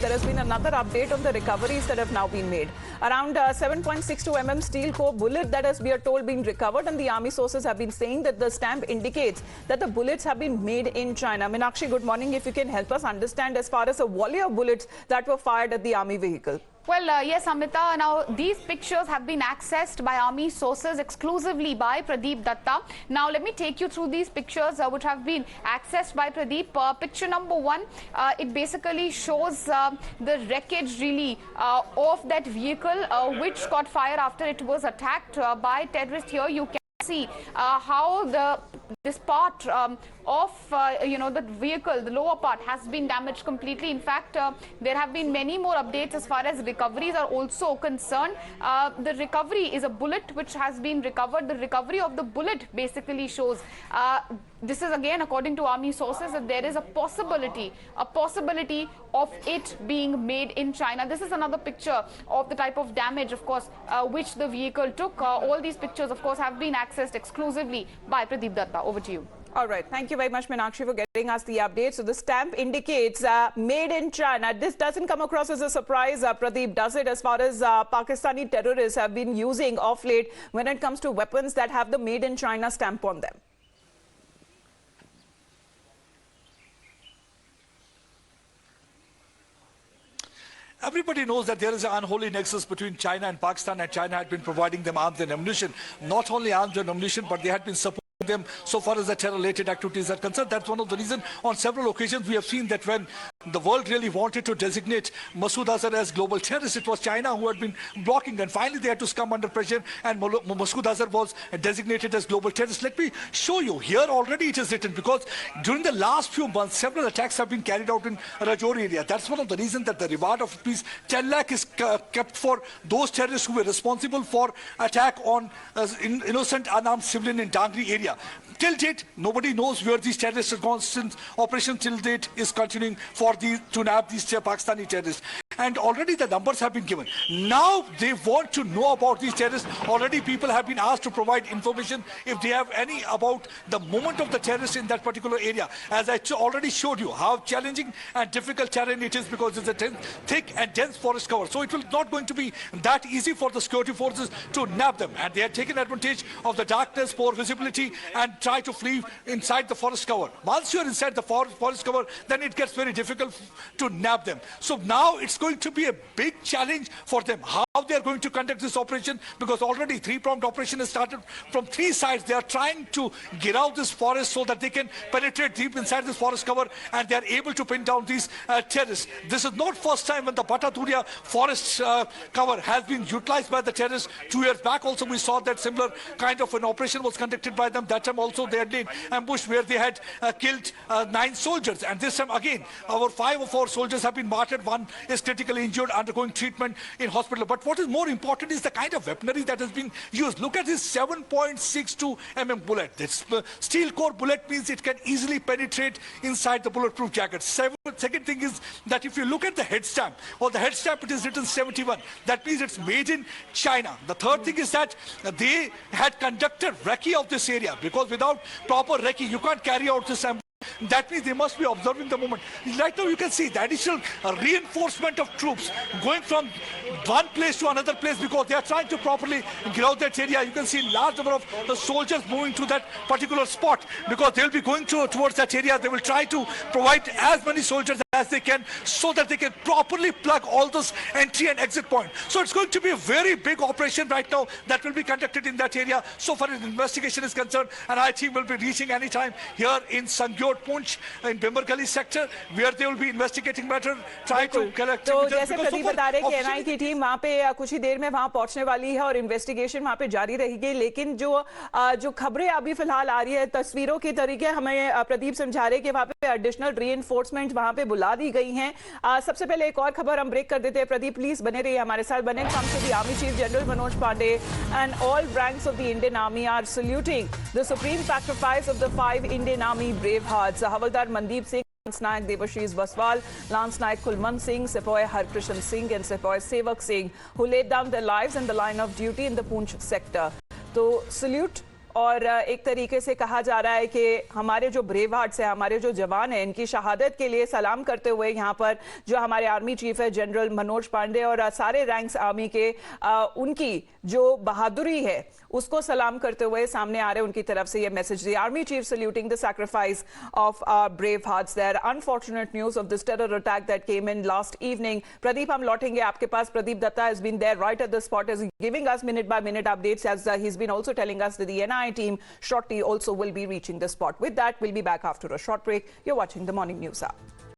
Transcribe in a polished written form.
There has been another update on the recoveries that have now been made. Around 7.62 mm steel core bullet that has, we are told, been recovered, and the army sources have been saying that the stamp indicates that the bullets have been made in China. Meenakshi, good morning. If you can help us understand as far as the volley of bullets that were fired at the army vehicle. Well, yes, Amita. Now, these pictures have been accessed by army sources exclusively by Pradeep Datta. Now, let me take you through these pictures which have been accessed by Pradeep. Picture number one, it basically shows the wreckage really of that vehicle which caught fire after it was attacked by terrorists. Here you can see how this part of the vehicle, the lower part, has been damaged completely. In fact, there have been many more updates as far as recoveries are also concerned. The recovery is a bullet which has been recovered. The recovery of the bullet basically shows this is again according to army sources that there is a possibility of it being made in China. This is another picture of the type of damage, of course, which the vehicle took. All these pictures, of course, have been accessed exclusively by Pradeep Datta. Over to you. All right. Thank you very much, Meenakshi, for getting us the update. So the stamp indicates made in China. This doesn't come across as a surprise, Pradeep, does it, as far as Pakistani terrorists have been using of late when it comes to weapons that have the made in China stamp on them? Everybody knows that there is an unholy nexus between China and Pakistan, and China had been providing them arms and ammunition. Not only arms and ammunition, but they had been supporting them so far as the terror-related activities are concerned. That's one of the reasons on several occasions we have seen that when the world really wanted to designate Masood Azhar as global terrorist, it was China who had been blocking, and finally they had to come under pressure and Masood Azhar was designated as global terrorist. Let me show you. Here already it is written, because during the last few months several attacks have been carried out in Rajouri area. That's one of the reasons that the reward of rupees 10 lakh is kept for those terrorists who were responsible for attack on innocent unarmed civilian in Dangri area. Till date, nobody knows where these terrorists are gone. Since operation till date is continuing to nab these Pakistani terrorists. And already the numbers have been given. Now they want to know about these terrorists. Already people have been asked to provide information if they have any about the movement of the terrorists in that particular area. As I already showed you how challenging and difficult terrain it is, because it's a thick and dense forest cover. So it will not going to be that easy for the security forces to nab them. And they have taken advantage of the darkness, poor visibility, and try to flee inside the forest cover. Once you're inside the forest cover, then it gets very difficult to nab them. So now it's going to be a big challenge for them how they are going to conduct this operation, because already three-pronged operation has started from three sides. They are trying to get out this forest so that they can penetrate deep inside this forest cover and they are able to pin down these terrorists. This is not first time when the Bataturia forest cover has been utilized by the terrorists. 2 years back also we saw that similar kind of an operation was conducted by them. That time also they had been ambushed where they had killed 9 soldiers, and this time again our 5 of our soldiers have been martyred. One is critically injured, undergoing treatment in hospital. But what is more important is the kind of weaponry that has been used. Look at this 7.62 mm bullet. This steel core bullet means it can easily penetrate inside the bulletproof jacket. Second thing is that if you look at the head stamp, or the head stamp, it is written 71. That means it's made in China. The third thing is that they had conducted recce of this area, because without proper recce you can't carry out this. That means they must be observing the movement. Right now you can see the additional reinforcement of troops going from one place to another place, because they are trying to properly get out that area. You can see large number of soldiers moving to that particular spot, because they will be going towards that area. They will try to provide as many soldiers as they can so that they can properly plug all those entry and exit points. So it's going to be a very big operation right now that will be conducted in that area so far as investigation is concerned, and I think we'll be reaching anytime here in Sangyot, Poonch, in Bimbergali sector, where they will be investigating matter, try to collect. तो जैसे प्रदीप बता रहे कि NI की team वहाँ पे कुछ ही देर में वहाँ पहुँचने वाली है और इन्वेस्टिगेशन वहाँ पे जारी रहेगी, लेकिन जो खबरें अभी फिलहाल आ रही है तस्वीरों के तरीके हमें प्रदीप समझा रहे कि वहाँ पे एडिशनल रीइंफोर्समेंट वहाँ पे बुला दी गई हैं. सबसे पहले एक और खबर हम ब्रेक कर देते हैं. प्रदीप प्लीज बने रहिए हमारे साथ. बने comes to the Army Chief General Manoj Pandey, and all ranks of the Indian Army are saluting the supreme sacrifice of the 5 Indian Army bravehearts. Havaldar Mandeep Singh, Lance Naik Debashish Baswal, Lance Naik Kulman Singh, Sepoy Harkrishan Singh and Sepoy Sevak Singh, who laid down their lives in the line of duty in the Poonch sector. So salute और एक तरीके से कहा जा रहा है कि हमारे जो ब्रेव हार्ट्स हैं, हमारे जो जवान हैं, इनकी शहादत के लिए सलाम करते हुए यहाँ पर जो हमारे आर्मी चीफ है जनरल मनोज पांडे और सारे रैंक्स आर्मी के उनकी जो बहादुरी है उसको सलाम करते हुए सामने आ रहे उनकी तरफ से ये मैसेज दी। Army chief saluting the sacrifice of brave hearts there. Unfortunate news of this terror attack that came in last evening. Pradeep, हम लौटेंगे आपके पास। Pradeep Dutta has been there right at the spot, is giving us minute by minute updates, as he's been also telling us that the NI team shortly also will be reaching the spot. With that, we'll be back after a short break. You're watching the Morning News Hour.